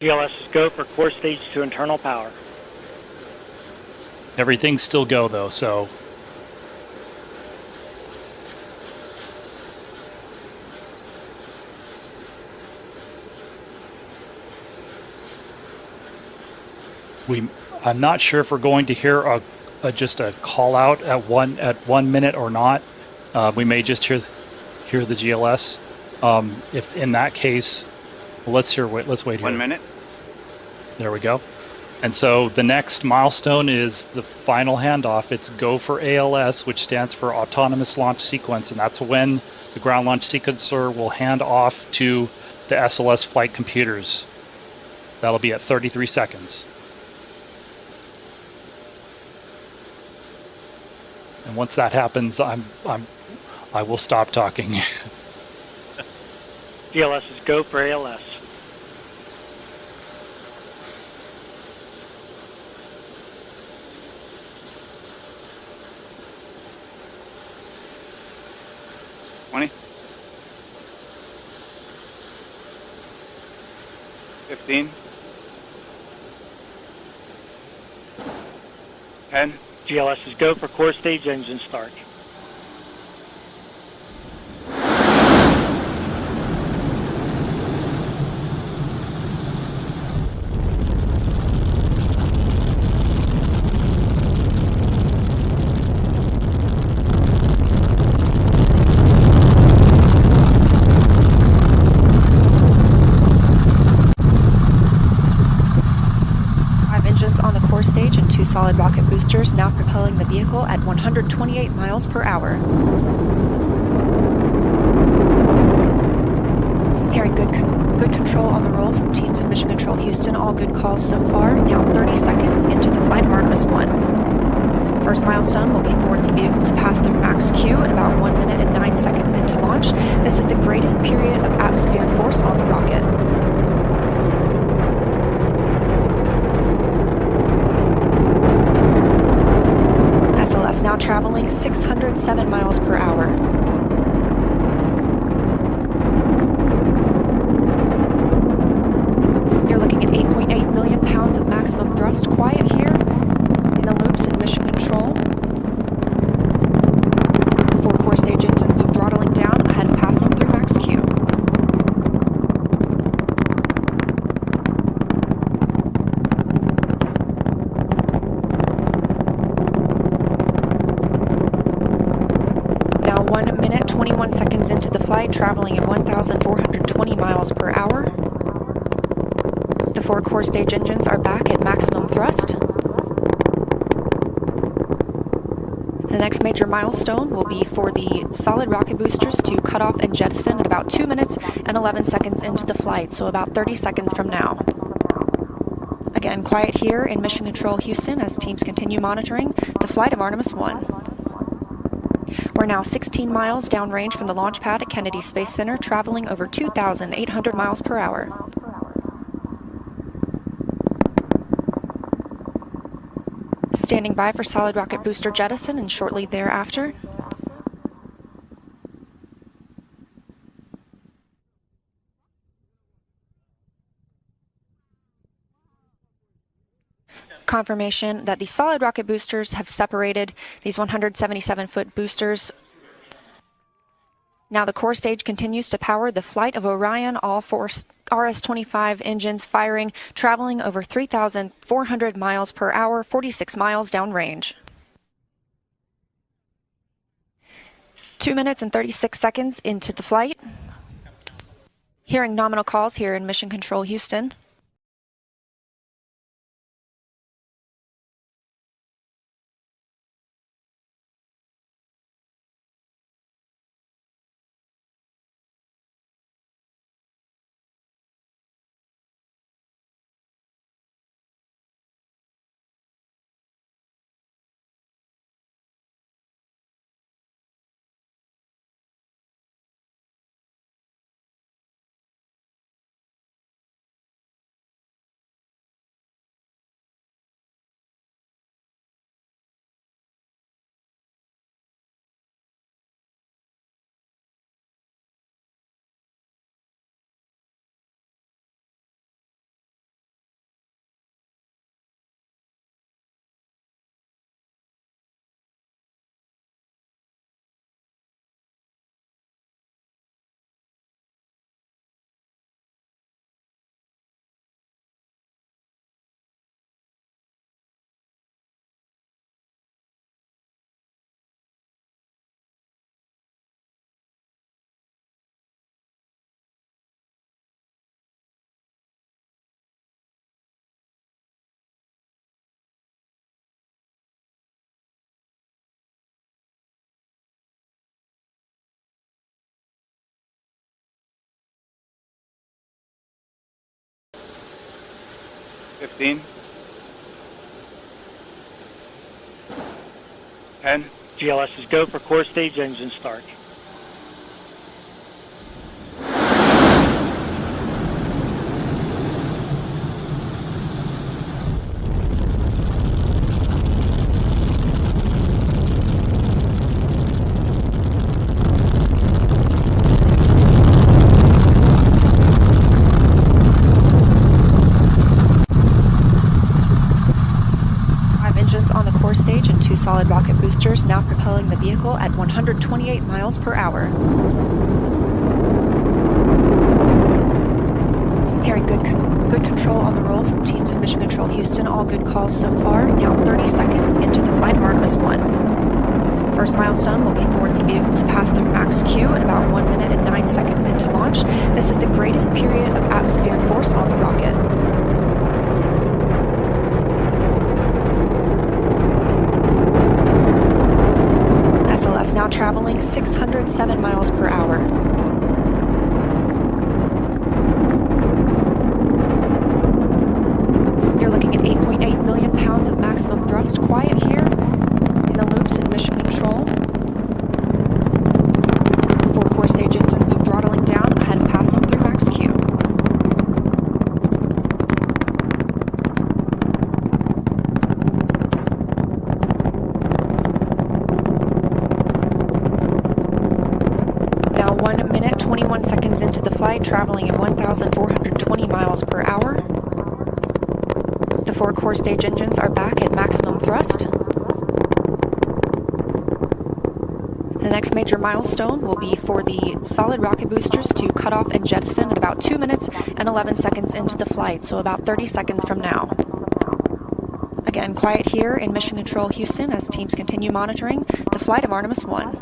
GLS is go for core stage to internal power. Everything's still go though, so I'm not sure if we're going to hear just a call out at 1 minute or not. We may just hear the GLS. If in that case, well, let's wait here. 1 minute. There we go. And so the next milestone is the final handoff. It's go for ALS, which stands for Autonomous Launch Sequence, and that's when the ground launch sequencer will hand off to the SLS flight computers. That'll be at 33 seconds. And once that happens, I will stop talking. GLS is go for ALS. $20. 15. 10. GLS is go for core stage engine start. Stage and 2 solid rocket boosters now propelling the vehicle at 128 miles per hour. Hearing good control on the roll from teams of Mission Control Houston. All good calls so far. Now 30 seconds into the flight of Artemis 1. First milestone will be for the vehicle to pass through max Q at about 1 minute and 9 seconds into launch. This is the greatest period of atmospheric force on the rocket. SLS now traveling 607 miles per hour. You're looking at 8.8 million pounds of maximum thrust. Quiet here in the loops in Mission Control. 4 core stage engines are throttling down ahead of passing through max Q. Now 1 minute, 21 seconds into the flight, traveling at 1,420 miles per hour. The 4 core stage engines are back at maximum thrust. The next major milestone will be for the solid rocket boosters to cut off and jettison at about 2 minutes and 11 seconds into the flight, so about 30 seconds from now. Again, quiet here in Mission Control Houston as teams continue monitoring the flight of Artemis 1. We're now 16 miles downrange from the launch pad at Kennedy Space Center, traveling over 2,800 miles per hour. Standing by for solid rocket booster jettison and shortly thereafter. Confirmation that the solid rocket boosters have separated these 177-foot boosters. Now the core stage continues to power the flight of Orion, all 4 RS-25 engines firing, traveling over 3,400 miles per hour, 46 miles downrange. 2 minutes and 36 seconds into the flight. Hearing nominal calls here in Mission Control Houston. 15. 10. GLS is go for core stage engine start. Engines on the core stage and 2 solid rocket boosters now propelling the vehicle at 128 miles per hour. Hearing good control on the roll from teams at Mission Control Houston. All good calls so far. Now 30 seconds into the flight of Artemis 1. First milestone will be for the vehicle to pass through max Q at about 1 minute and 9 seconds into launch. This is the greatest period of atmospheric force on the rocket. SLS now traveling 607 miles per hour. You're looking at 8.8 million pounds of maximum thrust. Quiet here in the loops in Mission Control. 4 core stage engines are throttling down ahead of passing through max Q. Now 1 minute, 21 seconds into the flight, traveling at 1,420 miles per hour. The 4 core stage engines are back at maximum thrust. The next major milestone will be for the solid rocket boosters to cut off and jettison at about 2 minutes and 11 seconds into the flight, so about 30 seconds from now. Again, quiet here in Mission Control Houston as teams continue monitoring the flight of Artemis 1.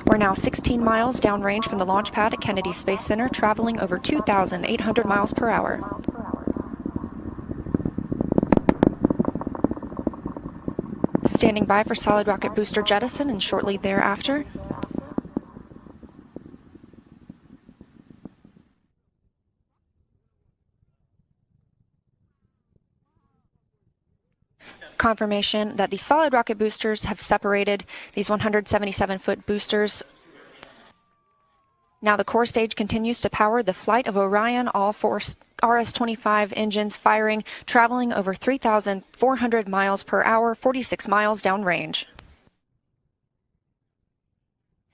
We're now 16 miles downrange from the launch pad at Kennedy Space Center, traveling over 2,800 miles per hour. Standing by for solid rocket booster jettison and shortly thereafter. Confirmation that the solid rocket boosters have separated these 177-foot boosters. Now the core stage continues to power the flight of Orion, all 4 RS-25 engines firing, traveling over 3,400 miles per hour, 46 miles downrange.